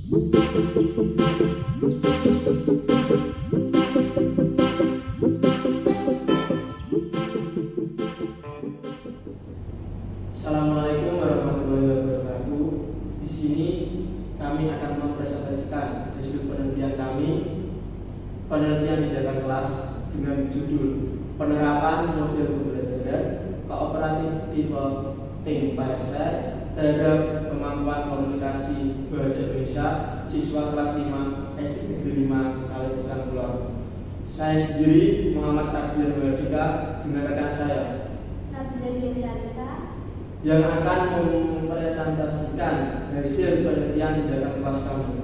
Assalamualaikum warahmatullahi wabarakatuh. Di sini kami akan mempresentasikan hasil penelitian kami, penelitian di dalam kelas dengan judul penerapan model pembelajaran kooperatif tipe Think by Share terhadap kemampuan komunikasi bahasa Indonesia siswa kelas 5 SD Negeri 5 Kalipucang Kulon. Saya sendiri Muhammad Ardian Wardika dengan rekan saya yang akan mempresentasikan hasil penelitian di dalam kelas kami.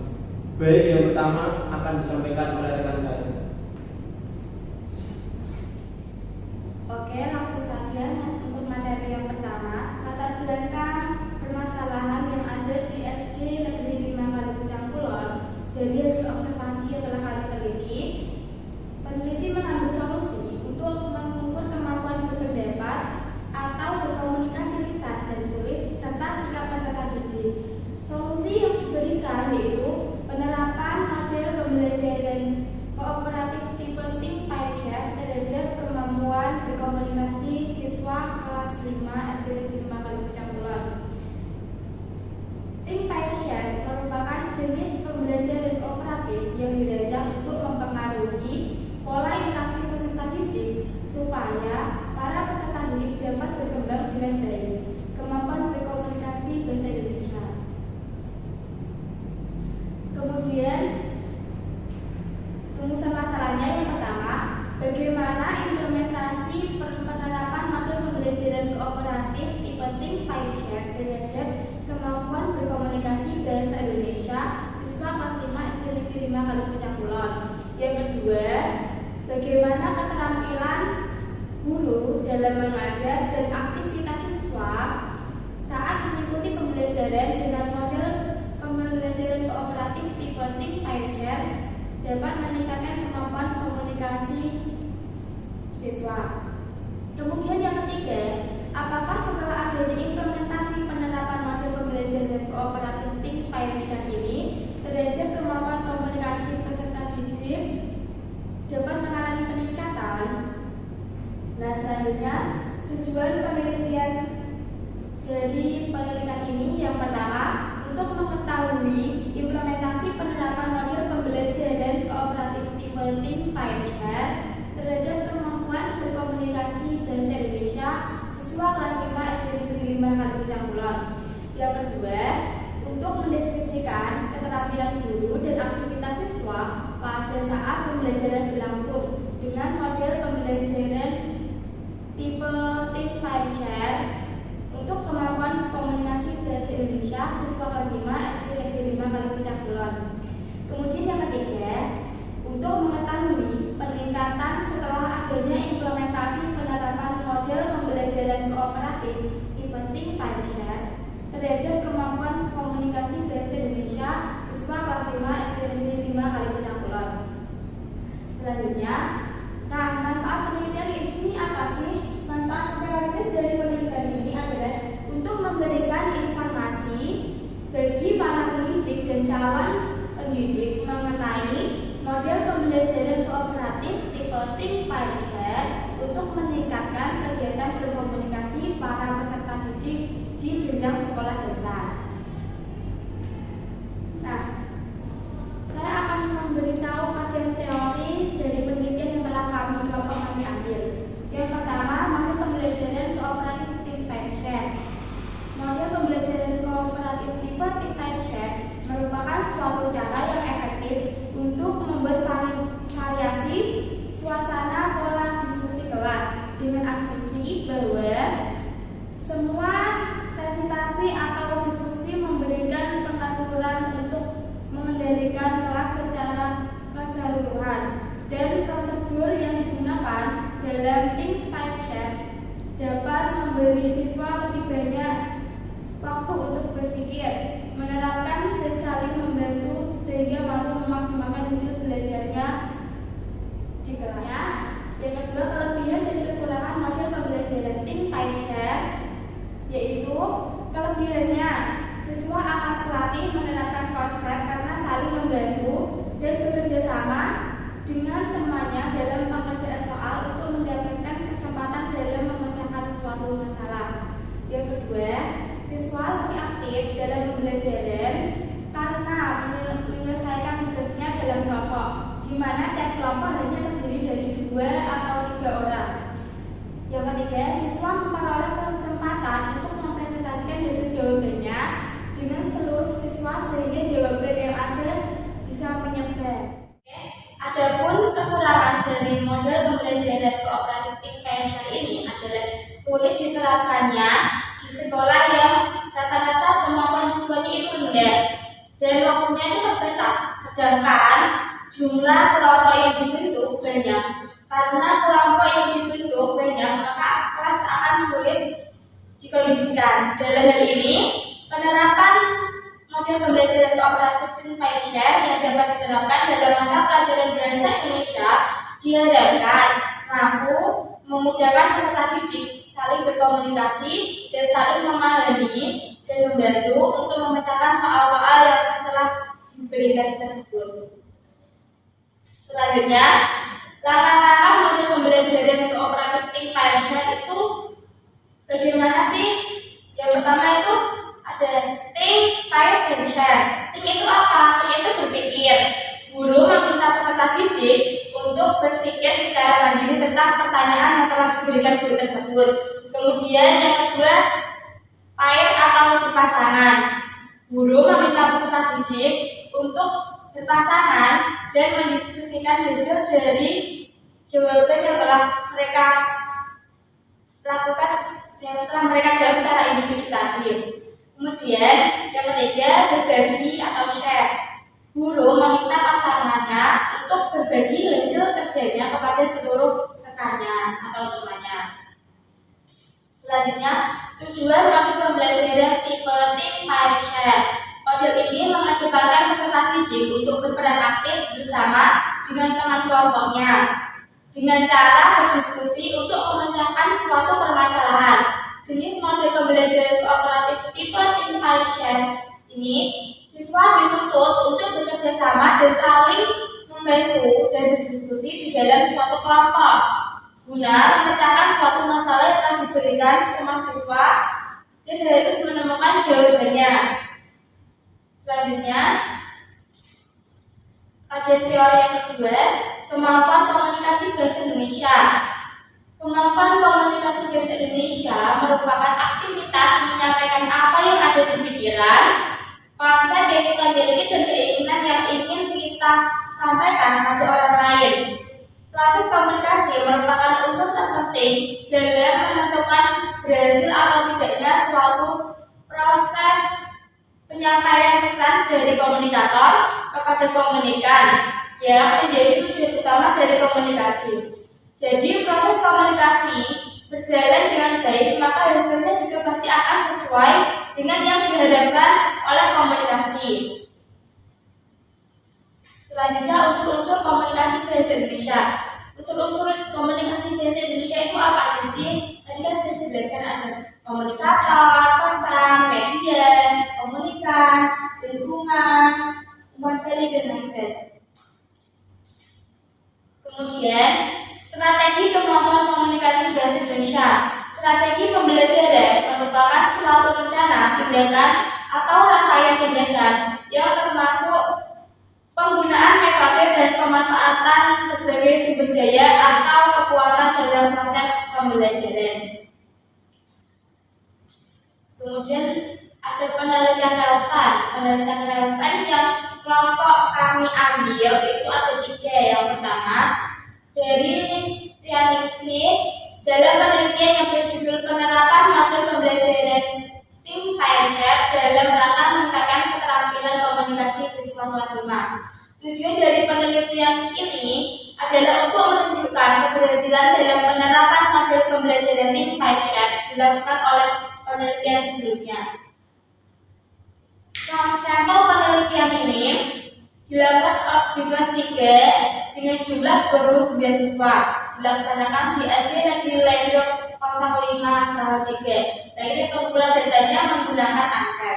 Baik, yang pertama akan disampaikan oleh rekan saya. Oke, langsung saja untuk materi yang pertama, latar belakang permasalahan yang ada di SD Negeri 5 Kalipucang Kulon. Dari hasil observasi yang telah kami teliti, peneliti mengambil solusi untuk mengukur kemampuan berpendapat atau berkomunikasi lisan dan tulis serta sikap peserta didik. Solusi yang diberikan yaitu penerapan model pembelajaran kooperatif tipe Think by Share terhadap kemampuan berkomunikasi siswa kelas 5 SD Negeri 5 Kalipucang Kulon. Think by Share merupakan jenis pembelajaran kooperatif yang dirancang untuk mempengaruhi pola interaksi peserta didik supaya para peserta didik dapat berkembang dengan baik. Kemampuan berkomunikasi bahasa Indonesia. Kemudian rumusan masalahnya yang pertama, bagaimana implementasi penerapan model pembelajaran kooperatif tipe Think by Share terhadap kemampuan berkomunikasi bahasa Indonesia siswa kelas 5 SD Negeri 5 Kalipucang Kulon. Yang kedua, bagaimana keterampilan guru dalam mengajar dan aktivitas siswa saat mengikuti pembelajaran dengan model pembelajaran kooperatif tipe Think by Share dapat meningkatkan kemampuan komunikasi siswa. Kemudian yang ketiga, apakah setelah adanya implementasi penerapan model pembelajaran kooperatif Think by Share ini terhadap kemampuan komunikasi peserta didik dapat mengalami peningkatan? Nah, selanjutnya tujuan penelitian dari penelitian ini yang pertama, untuk mengetahui implementasi penerapan model pembelajaran kooperatif tipe Think by Share terhadap kemampuan berkomunikasi bahasa Indonesia siswa kelas 5 SD Negeri 5 Kalipucang Kulon. Yang kedua, untuk mendeskripsikan keterampilan guru dan aktivitas siswa pada saat pembelajaran berlangsung dengan model pembelajaran tipe Think by Share untuk kemampuan komunikasi bahasa Indonesia siswa kelas 5 SD Negeri 5 Kalipucang Kulon. Kemudian yang ketiga, untuk mengetahui peningkatan setelah adanya implementasi penerapan model pembelajaran kooperatif tipe Think by Share terhadap kemampuan komunikasi bahasa Indonesia siswa kelas 5 SD Negeri 5 Kalipucang Kulon. Selanjutnya, nah, manfaat penelitian ini apa sih? Manfaat teoritis dari penelitian ini adalah untuk memberikan informasi bagi para pendidik dan calon pendidik mengenai model pembelajaran kooperatif tipe Think by Share untuk meningkatkan kegiatan berkomunikasi para peserta didik di jenjang sekolah dasar. Nah, saya akan memberitahu kajian teori dari penelitian yang telah kelompok kami ambil. Yang pertama, model pembelajaran kooperatif Think by Share. Model pembelajaran kooperatif tipe Think by Share merupakan suatu cara yang efektif untuk membuat variasi suasana pola diskusi kelas dengan asumsi bahwa semua presentasi atau diskusi memberikan pengaturan untuk mengendalikan kelas secara keseluruhan dan prosedur yang digunakan dalam Think by Share dapat memberi siswa lebih banyak waktu untuk berpikir, menerapkan dan saling membantu sehingga mampu memaksimalkan hasil belajarnya di kelasnya. Yang kedua, kelebihan dan kekurangan model pembelajaran Think by Share, yaitu kelebihannya siswa akan terlatih menerapkan konsep karena membantu dan bekerja sama dengan temannya dalam pengerjaan soal untuk mendapatkan kesempatan dalam memecahkan suatu masalah. Yang kedua, siswa lebih aktif dalam pembelajaran karena menyelesaikan tugasnya dalam kelompok, di mana tiap kelompok hanya terdiri dari 2 atau 3 orang. Yang ketiga, siswa memperoleh kesempatan untuk mempresentasikan hasil jawabannya dengan seluruh siswa sehingga jawaban yang ada bisa menyebar. Adapun kekurangan dari model pembelajaran kooperatif tim PSR ini adalah sulit diterapkannya di sekolah yang rata-rata kemampuan siswanya itu rendah dan waktunya itu terbatas, sedangkan jumlah kelompok yang dibentuk banyak. Karena kelompok yang dibentuk banyak, maka kelas akan sulit dikondisikan. Dalam hal ini, penerapan model pembelajaran kooperatif tim PSR yang dapat diterapkan dalam mata pelajaran bahasa Indonesia diharapkan mampu memudahkan peserta didik saling berkomunikasi dan saling memahami dan membantu untuk memecahkan soal-soal yang telah diberikan tersebut. Selanjutnya, langkah-langkah model pembelajaran kooperatif tim PSR itu bagaimana sih? Yang pertama itu ada think, pair, dan share. Think itu apa? Think itu berpikir. Guru meminta peserta didik untuk berpikir secara mandiri tentang pertanyaan yang telah diberikan guru tersebut. Kemudian yang kedua, pair atau berpasangan. Guru meminta peserta didik untuk berpasangan dan mendiskusikan hasil dari jawaban yang telah mereka lakukan, yang telah mereka jawab secara individu tadi. Kemudian yang ketiga, berbagi atau share. Guru meminta pasangannya untuk berbagi hasil kerjanya kepada seluruh rekannya atau temannya. Selanjutnya, tujuan model pembelajaran tipe tim pair share. Model ini mengajarkan peserta didik untuk berperan aktif bersama dengan teman kelompoknya dengan cara berdiskusi untuk memecahkan suatu permasalahan. Jenis model pembelajaran kooperatif tipe tim pair share ini, siswa dituntut untuk bekerja sama dan saling membantu dan berdiskusi di dalam suatu kelompok guna memecahkan suatu masalah yang telah diberikan sama siswa dan harus menemukan jawabannya. Selanjutnya, kajian teori yang kedua, kemampuan komunikasi bahasa Indonesia. Kemampuan komunikasi bahasa Indonesia merupakan aktivitas menyampaikan apa yang ada di pikiran, konsep yang kita miliki dan keinginan yang ingin kita sampaikan pada orang lain. Proses komunikasi merupakan unsur terpenting dalam menentukan berhasil atau tidaknya suatu proses penyampaian pesan dari komunikator kepada komunikan yang menjadi tujuan utama dari komunikasi. Jadi proses komunikasi berjalan dengan baik, maka hasilnya juga pasti akan sesuai dengan yang diharapkan oleh komunikasi. Selanjutnya, unsur-unsur komunikasi bahasa Indonesia. Unsur-unsur komunikasi bahasa Indonesia itu apa aja sih? Tadi kan sudah dijelaskan, ada komunikator, pesan, media, komunikan, lingkungan, materi, dan lain-lain. Kemudian, strategi kemampuan komunikasi bahasa Indonesia. Strategi pembelajaran merupakan suatu rencana, tindakan, atau rangkaian tindakan yang termasuk penggunaan metode dan pemanfaatan berbagai sumber daya atau kekuatan dalam proses pembelajaran. Kemudian ada penelitian relevan. Penelitian relevan yang kelompok kami ambil itu ada 3. Yang pertama, dari Rianingsih dalam penelitian yang berjudul penerapan model pembelajaran tim PSR dalam rangka meningkatkan keterampilan komunikasi siswa kelas 5. Tujuan dari penelitian ini adalah untuk menunjukkan keberhasilan dalam penerapan model pembelajaran tim PSR dilakukan oleh penelitian sebelumnya. Sampel penelitian ini dilakukan di kelas 3 dengan jumlah 29 siswa, dilaksanakan di SD Negeri Lendok 05 Salatiga. Nah, ini pengumpulan datanya menggunakan angka.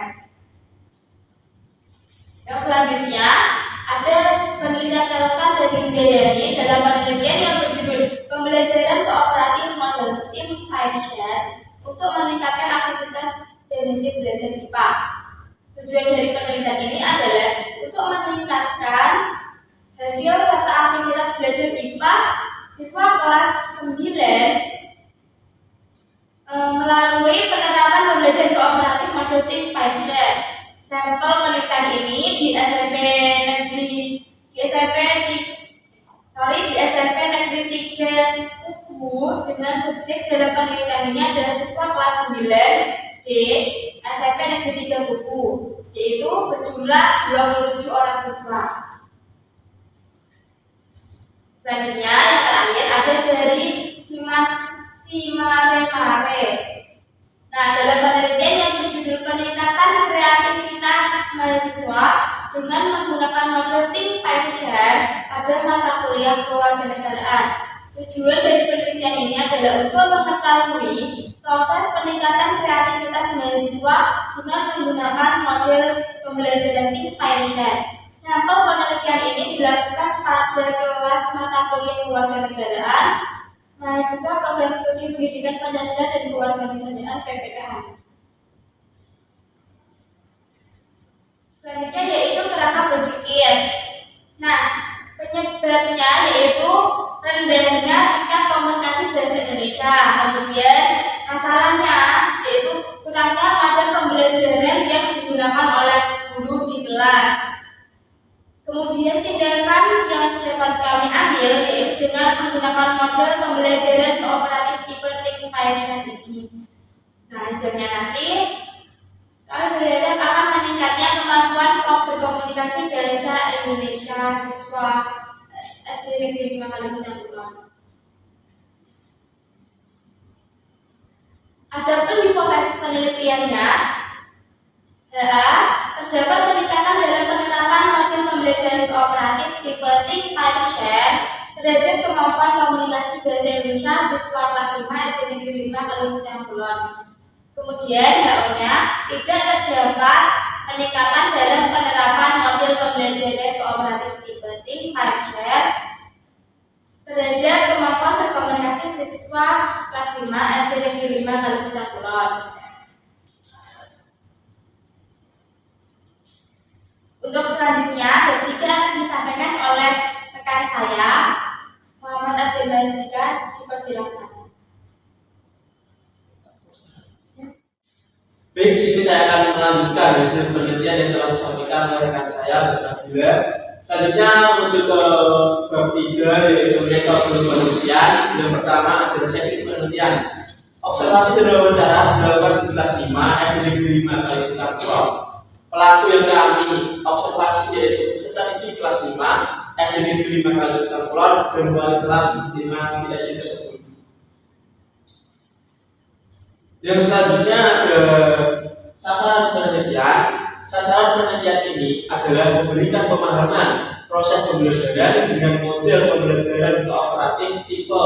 Yang selanjutnya penelitian relevan dari Udayani dalam penelitian yang berjudul Pembelajaran Kooperatif Model Tim Pileshare untuk meningkatkan aktivitas dan hasil belajar IPA. Tujuan dari penelitian ini adalah untuk meningkatkan hasil serta aktivitas belajar IPA siswa kelas 9 melalui penerapan pembelajaran kooperatif model tim Pileshare. Sampel penelitian ini di SMP Negeri 3 Kubu dengan subjek dalam penelitian ini adalah siswa kelas 9 di SMP Negeri 3 Kubu, yaitu berjumlah 27 orang siswa. Selanjutnya yang terakhir ada dari Simaremare. Nah, dalam penelitian yang berjudul peningkatan kreativitas mahasiswa dengan menggunakan model tim Pileshare pada mata kuliah kewarganegaraan. Tujuan dari penelitian ini adalah untuk mengetahui proses peningkatan kreativitas mahasiswa dengan menggunakan model pembelajaran tim Pileshare. Sampel penelitian ini dilakukan pada kelas mata kuliah kewarganegaraan mahasiswa program studi pendidikan Pancasila dan kewarganegaraan PPKH. Selanjutnya yaitu kerangka berpikir. Nah, penyebabnya yaitu rendahnya tingkat komunikasi bahasa Indonesia. Kemudian masalahnya yaitu kurangnya model pembelajaran yang digunakan oleh guru di kelas. Kemudian tindakan yang dapat kami ambil yaitu dengan menggunakan model pembelajaran kooperatif tipe tim Pileshare ini. Nah, hasilnya nanti kami berharap akan meningkatnya kemampuan berkomunikasi bahasa Indonesia siswa SD Negeri 5 Kalimantan Kulon. Adapun hipotesis penelitiannya, terdapat peningkatan dalam penerapan model pembelajaran kooperatif tipe tim Pileshare terhadap kemampuan komunikasi bahasa Indonesia siswa kelas 5 SD Negeri 5 Kalimantan Kulon. Kemudian HO-nya tidak terdapat peningkatan dalam penerapan model pembelajaran kooperatif tipe tim Pileshare terhadap kemampuan berkomunikasi siswa kelas 5 SD Negeri 5 Kalimantan Kulon. Untuk selanjutnya, bab 3 akan disampaikan oleh rekan saya, Muhammad Adil Banjika, dipersilakan. Baik, di sini saya akan melanjutkan hasil penelitian yang telah disampaikan oleh rekan saya, Nabila. Selanjutnya menuju ke bab 3 yaitu metode penelitian. Yang pertama adalah setting penelitian. Observasi dan wawancara dilakukan di kelas 5 SD Negeri 5 Kalimantan Kulon. Pelaku yang kami observasi yaitu peserta didik kelas 5 SD Negeri 5 Kalimantan Kulon dan wali kelas di SD tersebut. Yang selanjutnya ada sasaran penelitian. Sasaran penelitian ini adalah memberikan pemahaman proses pembelajaran dengan model pembelajaran kooperatif tipe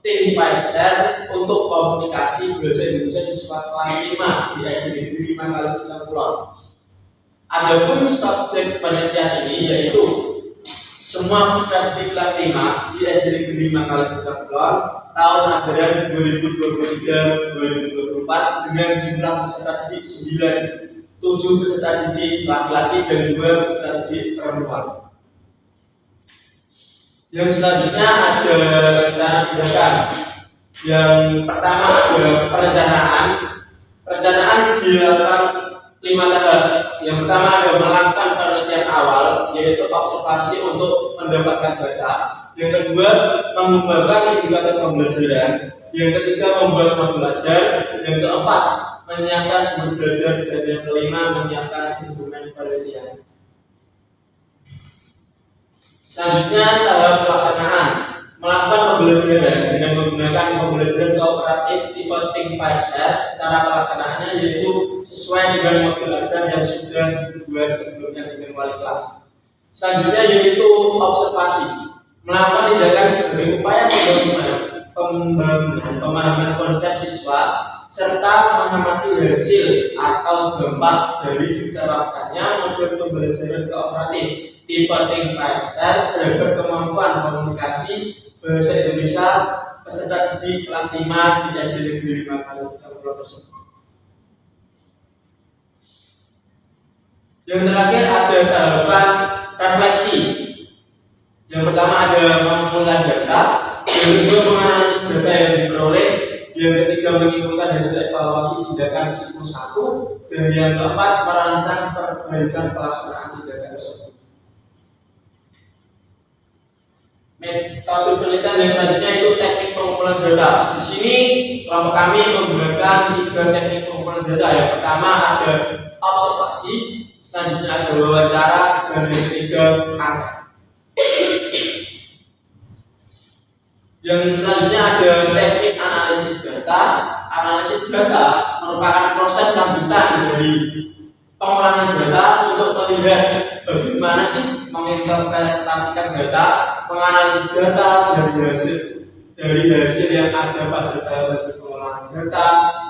tim Pileshare untuk komunikasi belajar Indonesia siswa kelas 5 di SD Negeri 5 Kalimantan Kulon. Adapun subjek penelitian ini yaitu semua peserta didik kelas 5 di SD Negeri 5 Kalimantan Kulon tahun ajaran 2023-2024 dengan jumlah peserta didik 9, 7 peserta didik laki-laki dan 2 peserta didik perempuan. Yang selanjutnya ada rencana tindakan. Yang pertama ada perencanaan. Perencanaan dilakukan 5 tahap. Yang pertama ada melakukan penelitian awal, yaitu observasi untuk mendapatkan data. Yang kedua, mengembangkan indikator pembelajaran. Yang ketiga, membuat modul belajar. Yang keempat, menyiapkan sumber belajar. Dan yang kelima, menyiapkan instrumen penelitian. Selanjutnya, tahap pelaksanaan. Melakukan pembelajaran dengan menggunakan pembelajaran kooperatif tipe tim Pileshare. Cara pelaksanaannya yaitu sesuai dengan modul ajar yang sudah dibuat sebelumnya dengan wali kelas. Selanjutnya yaitu observasi. Melakukan tindakan sebagai upaya pembangunan pemahaman konsep siswa serta mengamati hasil atau dampak dari diterapkannya model pembelajaran kooperatif tipe think PSR terhadap kemampuan komunikasi bahasa Indonesia peserta didik kelas 5 di SD Negeri 5 Kalipucang tersebut. Yang terakhir ada tahapan refleksi. Yang pertama ada mengumpulkan data, yang kedua menganalisis data yang diperoleh, yang ketiga menyimpulkan hasil evaluasi tindakan siklus 1, dan yang keempat merancang perbaikan pelaksanaan tindakan tersebut. Metode penelitian yang selanjutnya itu teknik pengumpulan data. Di sini kelompok kami menggunakan 3 teknik pengumpulan data. Yang pertama ada observasi, selanjutnya ada wawancara, dan yang ketiga angka. Yang selanjutnya ada teknik analisis data. Analisis data merupakan proses lanjutan dari pengolahan data untuk melihat bagaimana sih menginterpretasikan data, menganalisis data dari hasil yang ada pada hasil pengolahan data.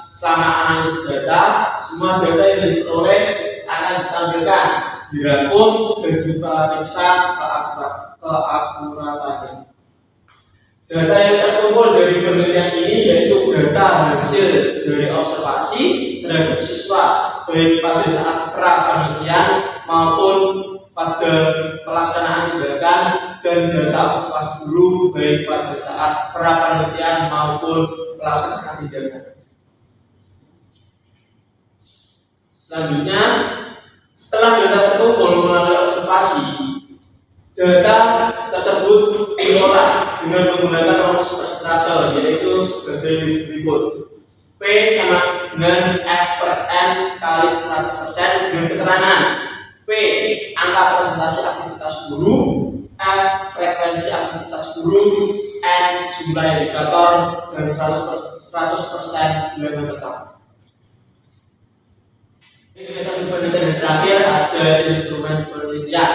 Selama analisis data, semua data yang diperoleh akan ditampilkan, dirangkum dan diperiksa keakuratannya. Data yang terkumpul dari penelitian ini yaitu data hasil dari observasi terhadap siswa baik pada saat pra-penelitian maupun pada pelaksanaan tindakan, dan data observasi guru baik pada saat pra-penelitian maupun pelaksanaan tindakan. Selanjutnya, setelah data terkumpul melalui observasi, data tersebut diolah dengan menggunakan rumus persentase, yaitu sebagai berikut. P sama dengan F per N kali 100% dengan keterangan P angka persentase aktivitas guru, F frekuensi aktivitas guru, N jumlah indikator, dan 100% bilangan tetap. Ini metode penelitian yang terakhir ada instrumen penelitian.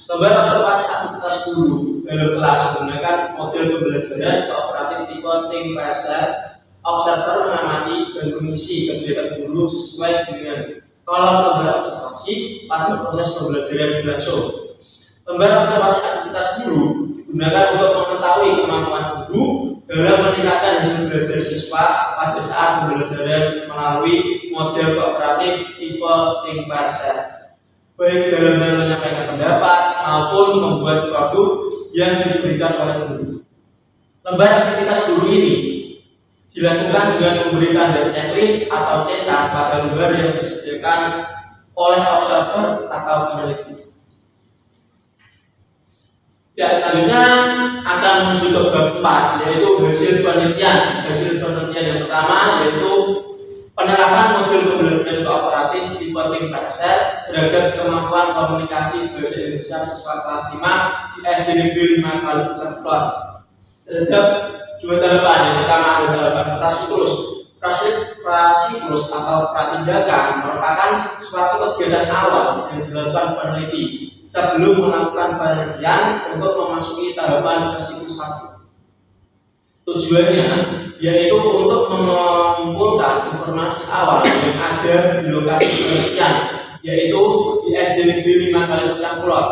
Lembar observasi aktivitas guru dalam kelas menggunakan model pembelajaran kooperatif tipe think PSR. Observer mengamati dan mengisi kegiatan guru sesuai dengan kolom lembar observasi pada proses pembelajaran berlangsung. Lembar observasi aktivitas guru digunakan untuk mengetahui kemampuan guru dalam meningkatkan hasil belajar siswa pada saat pembelajaran melalui model kooperatif tipe think PSR, baik dalam hal menyampaikan pendapat maupun membuat produk yang diberikan oleh guru. Lembar aktivitas guru ini dilakukan dengan memberi tanda checklist atau centang pada lembar yang disediakan oleh observer atau peneliti. Ya, selanjutnya akan menuju ke bab 4, yaitu hasil penelitian. Hasil penelitian yang pertama yaitu penerapan model pembelajaran kooperatif tipe think PSR terhadap kemampuan komunikasi bahasa Indonesia siswa kelas 5 di SD Negeri 5 Kalipucang terhadap 2 tahapan. Yang pertama ada tahapan prasiklus. Prasiklus atau pratindakan merupakan suatu kegiatan awal yang dilakukan peneliti sebelum melakukan penelitian untuk memasuki tahapan siklus 1. Tujuannya yaitu untuk mengumpulkan informasi awal yang ada di lokasi penelitian, yaitu di SD Negeri 5 Kalipucang Kulon,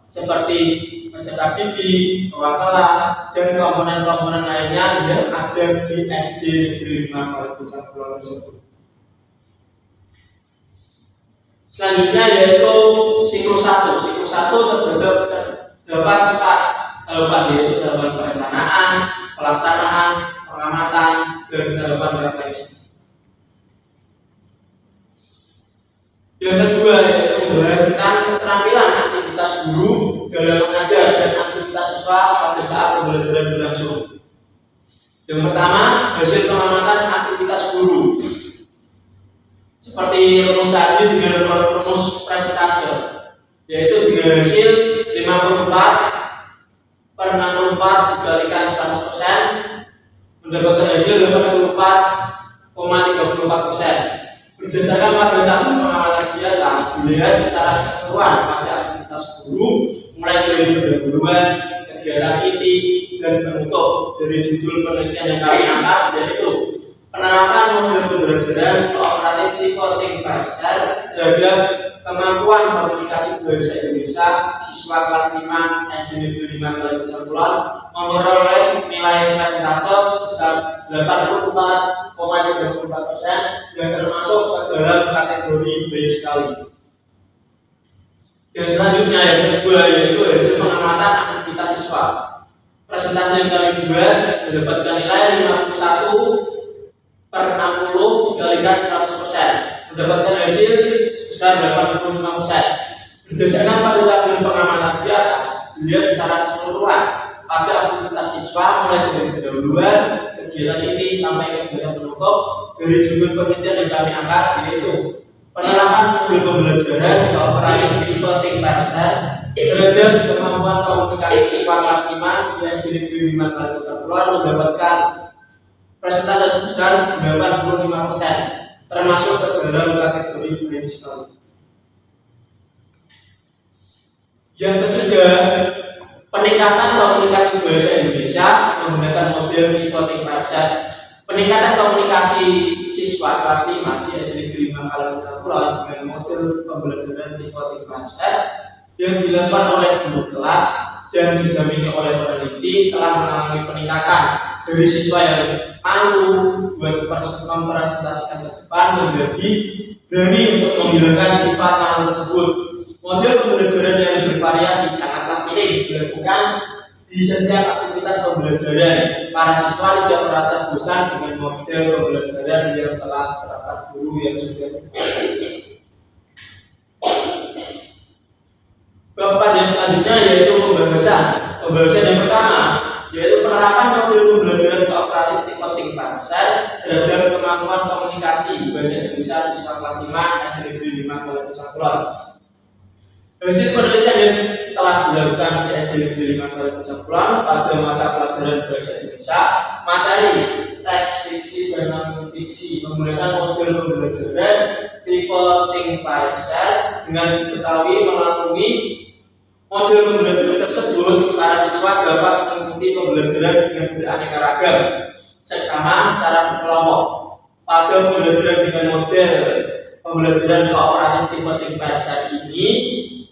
seperti peserta didik, ruang kelas, dan komponen-komponen lainnya yang ada di SD Negeri 5 Kalipucang Kulon tersebut. Selanjutnya yaitu siklus 1. Siklus 1 terdapat 4 tahapan, yaitu tahapan perencanaan, pelaksanaan, pengamatan, dan tahapan refleksi. Yang kedua yaitu membahas tentang keterampilan aktivitas guru dalam mengajar dan aktivitas siswa pada saat pembelajaran berlangsung. Yang pertama, hasil pengamatan aktivitas guru. Seperti rumus tadi dengan rumus presentase, yaitu dengan hasil 54 per 64 dikalikan 100% mendapatkan hasil 84,34%. Berdasarkan pada tabel pengamatan di atas, dilihat secara keseluruhan pada aktivitas guru mulai dari pendahuluan, kegiatan inti, dan penutup dari judul penelitian yang kami angkat, yaitu penerapan model pembelajaran 5 SD Negeri 5 Kali Kecampuran memperoleh nilai persentase sebesar 84,34% yang termasuk ke dalam kategori baik sekali. Yang selanjutnya yang kedua yaitu hasil pengamatan aktivitas siswa. Presentasi yang kami buat mendapatkan nilai 51/60 dikalikan 100%, mendapatkan hasil sebesar 85%. Berdasarkan pada tabel pengamatan di atas, dilihat secara keseluruhan pada aktivitas siswa mulai dari pendahuluan kegiatan ini sampai kegiatan penutup dari judul penelitian yang kami angkat yaitu penerapan modul pembelajaran kooperatif tipe Think Parser terhadap kemampuan komunikasi siswa kelas 5 di SD Negeri 5 Kali Kecampuran mendapatkan persentase sebesar 85%, termasuk ke dalam kategori baik sekali. Yang ketiga, peningkatan komunikasi bahasa Indonesia menggunakan model tipe Think Parser. Peningkatan komunikasi siswa kelas 5 di SD Negeri 5 Kali Kecampuran dengan model pembelajaran tipe Think Parser yang dilakukan oleh guru kelas dan didampingi oleh peneliti telah mengalami peningkatan dari siswa yang malu buat mempresentasikan ke depan menjadi berani untuk menghilangkan sifat malu tersebut. Model pembelajaran yang bervariasi sangatlah penting dilakukan di setiap aktivitas pembelajaran. Para siswa tidak merasa bosan dengan model pembelajaran yang telah diterapkan guru yang sudah bervariasi. Keempat yang selanjutnya yaitu pembahasan. Pembahasan yang pertama yaitu penerapan model pembelajaran kooperatif tipe Think Parser terhadap kemampuan komunikasi bahasa Indonesia siswa kelas 5 SD Negeri 5 Kali Kecampuran. Hasil penelitian yang telah dilakukan di SD Negeri 5 Kali Kecampuran pada mata pelajaran bahasa Indonesia, materi teks fiksi dan non fiksi menggunakan model pembelajaran tipe Think Parser dengan diketahui melalui model pembelajaran tersebut, para siswa dapat mengikuti pembelajaran dengan beraneka ragam, seksama secara berkelompok. Pada pembelajaran dengan model pembelajaran kooperatif tipe Think Parser ini,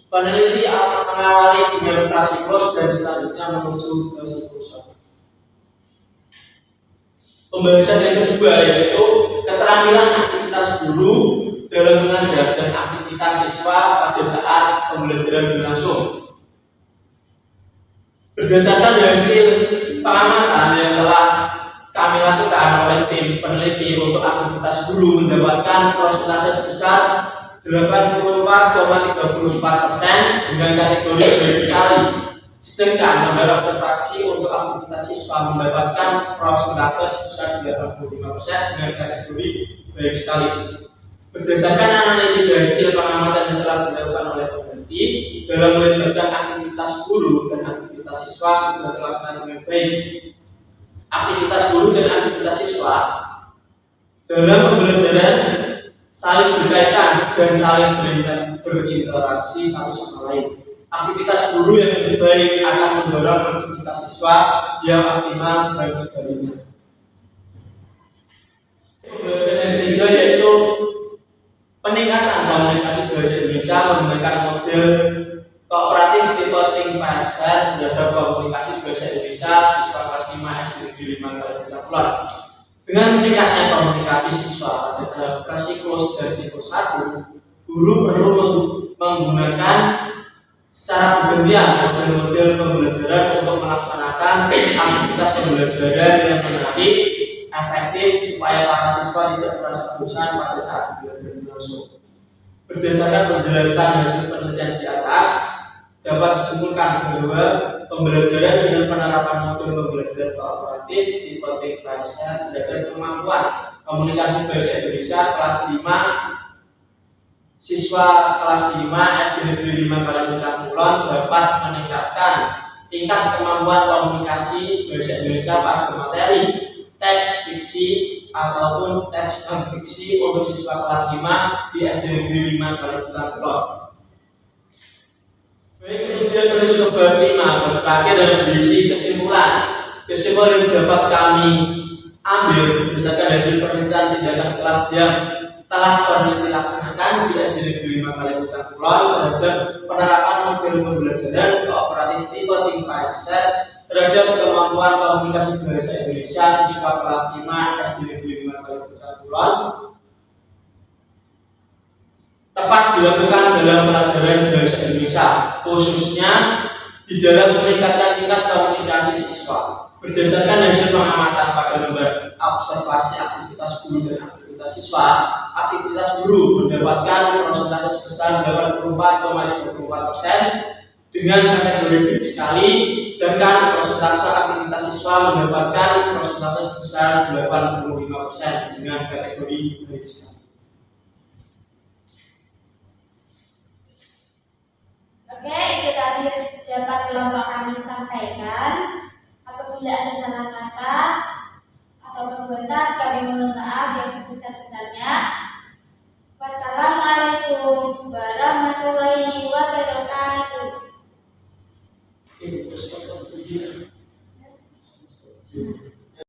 peneliti akan mengawali dengan prasiklus dan selanjutnya menuju ke siklus. Pembahasan yang kedua yaitu keterampilan aktivitas guru dalam mengajar dan aktivitas siswa pada saat pembelajaran berlangsung. Berdasarkan hasil pengamatan yang telah kami lakukan oleh tim peneliti untuk aktivitas guru mendapatkan persentase sebesar 84,34% dengan kategori baik sekali. Sedangkan nomor observasi untuk aktivitas siswa mendapatkan persentase sebesar 85% dengan kategori baik sekali. Berdasarkan analisis hasil pengamatan yang telah dilakukan oleh peneliti dalam melibatkan aktivitas guru dan aktivitas siswa sudah terlaksana dengan baik. Aktivitas guru dan aktivitas siswa dalam pembelajaran saling berkaitan dan saling berinteraksi satu sama lain. Aktivitas guru yang lebih baik akan mendorong aktivitas siswa yang optimal dan sebagainya. Pembahasan yang ketiga yaitu peningkatan komunikasi bahasa Indonesia menggunakan model kooperatif tipe Think Parser terhadap komunikasi bahasa Indonesia siswa kelas 5 SD Negeri 5 Kali Kecampuran. Dengan meningkatnya komunikasi siswa pada tahap prasiklus dan siklus 1, guru perlu menggunakan secara bergantian model-model pembelajaran untuk melaksanakan aktivitas pembelajaran yang menarik, efektif supaya para siswa tidak merasa bosan pada saat belajar berlangsung. Berdasarkan penjelasan hasil penelitian di atas, dapat disimpulkan bahwa pembelajaran dengan penerapan model pembelajaran kooperatif tipe Think Parser terhadap kemampuan komunikasi bahasa Indonesia kelas 5 siswa kelas 5 SD Negeri 5 Kali Kecampuran dapat meningkatkan tingkat kemampuan komunikasi bahasa Indonesia pada materi teks fiksi ataupun teks non fiksi untuk siswa kelas 5 di SD Negeri 5 Kali Kecampuran. Baik, kemudian menuju ke bab 5 terakhir dan berisi kesimpulan. Kesimpulan yang dapat kami ambil berdasarkan hasil penelitian tindakan kelas yang telah dilaksanakan di SD Negeri 5 Kali Pucang Kulon terhadap penerapan model pembelajaran kooperatif tipe Think Mindset terhadap kemampuan komunikasi bahasa Indonesia siswa kelas 5 SD Negeri 5 Kali Pucang Kulon tepat dilakukan dalam pelajaran bahasa Indonesia, khususnya di dalam meningkatkan tingkat komunikasi siswa. Berdasarkan hasil pengamatan pada lembar observasi aktivitas guru dan aktivitas siswa, aktivitas guru mendapatkan persentase sebesar 84,34% dengan kategori baik sekali, sedangkan persentase aktivitas siswa mendapatkan persentase sebesar 85% dengan kategori baik sekali. Oke, itu tadi dapat kelompok kami sampaikan. Apabila ada salah kata atau perbuatan, kami mohon maaf yang sebesar-besarnya. Wassalamualaikum warahmatullahi wabarakatuh.